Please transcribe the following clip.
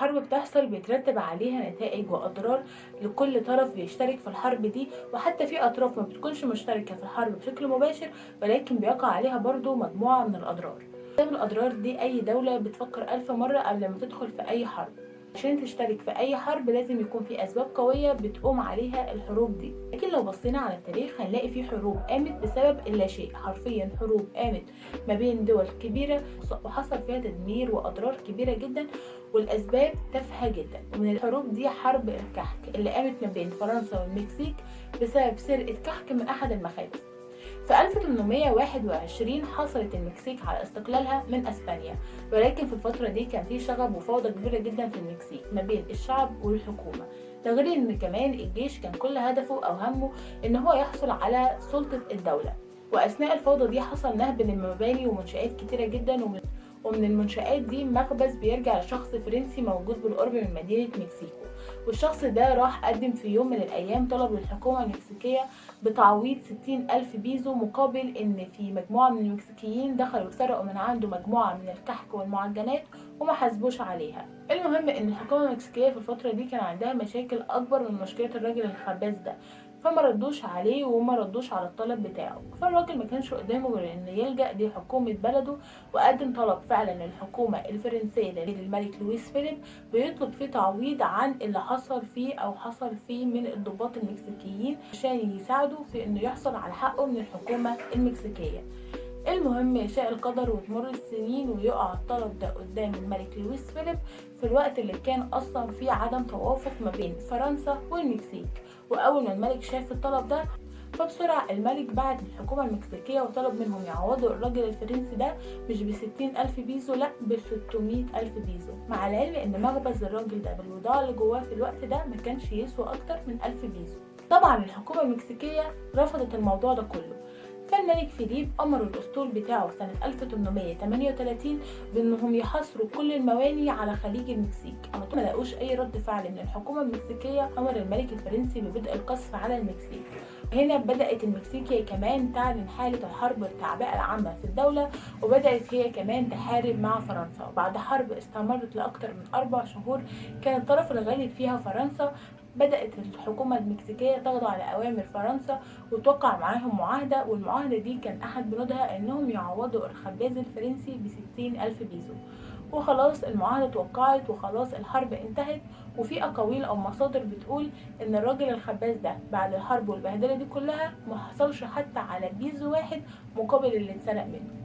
حرب بتحصل بيترتب عليها نتائج وأضرار لكل طرف بيشترك في الحرب دي، وحتى في أطراف ما بتكونش مشتركة في الحرب بشكل مباشر ولكن بيقع عليها برضو مجموعة من الأضرار. بسبب الأضرار دي أي دولة بتفكر ألف مرة قبل ما تدخل في أي حرب. عشان تشترك في أي حرب لازم يكون في أسباب قوية بتقوم عليها الحروب دي. لكن لو بصينا على التاريخ هنلاقي في حروب قامت بسبب اللاشيء، حرفيا حروب قامت ما بين دول كبيرة وحصل فيها تدمير وأضرار كبيرة جدا والأسباب تافهة جدا. ومن الحروب دي حرب الكحك اللي قامت ما بين فرنسا والمكسيك بسبب سرقة كحك من أحد المخابز. في 1821 حصلت المكسيك على استقلالها من اسبانيا، ولكن في الفترة دي كان في شغب وفوضى كبيرة جدا في المكسيك ما بين الشعب والحكومة. ده غير ان كمان الجيش كان كل هدفه او همه ان هو يحصل على سلطة الدولة. واثناء الفوضى دي حصل نهب للمباني ومنشآت كتيرة جدا، ومن المنشآت دي مخبز بيرجع لشخص فرنسي موجود بالقرب من مدينة مكسيكو. والشخص ده راح قدم في يوم من الأيام طلب للحكومة المكسيكية بتعويض 60,000 بيزو، مقابل إن في مجموعة من المكسيكيين دخلوا سرقوا من عنده مجموعة من الكحك والمعجنات وما حاسبوش عليها. المهم إن الحكومة المكسيكية في الفترة دي كان عندها مشاكل أكبر من مشكلة الراجل الخباز ده، فما ردوش عليه وما ردوش على الطلب بتاعه. فالراجل ما كانش قدامه غير ان يلجأ لحكومة بلده، وقدم طلب فعلا للحكومة الفرنسية للملك لويس فيليب بيطلب فيه تعويض عن اللي حصل فيه او حصل فيه من الضباط المكسيكيين عشان يساعدوا في انه يحصل على حقه من الحكومة المكسيكية. المهم يشاء القدر وتمر السنين ويقع الطلب ده قدام الملك لويس فيليب في الوقت اللي كان اصلا فيه عدم توافق ما بين فرنسا والمكسيك. واول ما الملك شاف الطلب ده فبسرعة الملك بعت للحكومة المكسيكية وطلب منهم يعوضوا الراجل الفرنسي ده مش ب60,000 بيزو، لأ ب600,000 بيزو، مع العلم إن مخبز الراجل ده بالبضاعة اللي جواه في الوقت ده ما كانش يسوى أكتر من 1000 بيزو. طبعا الحكومة المكسيكية رفضت الموضوع ده كله، فالملك فيليب أمر الأسطول بتاعه سنة 1838 بأنهم يحاصروا كل المواني على خليج المكسيك. ما لقوش أي رد فعل من الحكومة المكسيكية، أمر الملك الفرنسي ببدء القصف على المكسيك. هنا بدأت المكسيك كمان تعلن حالة الحرب والتعبئة العامة في الدولة، وبدأت هي كمان تحارب مع فرنسا. وبعد حرب استمرت لأكثر من 4 شهور كان الطرف الغالب فيها فرنسا، بدأت الحكومة المكسيكية تخضع لأوامر فرنسا وتوقع معاهم معاهدة، والمعاهدة دي كان أحد بنودها إنهم يعوضوا الخباز الفرنسي ب60,000 بيزو. وخلاص المعاهدة اتوقعت وخلاص الحرب انتهت. وفي أقاويل أو مصادر بتقول إن الراجل الخباز ده بعد الحرب والبهدلة دي كلها محصلش حتى على بيزو واحد مقابل اللي اتسرق منه.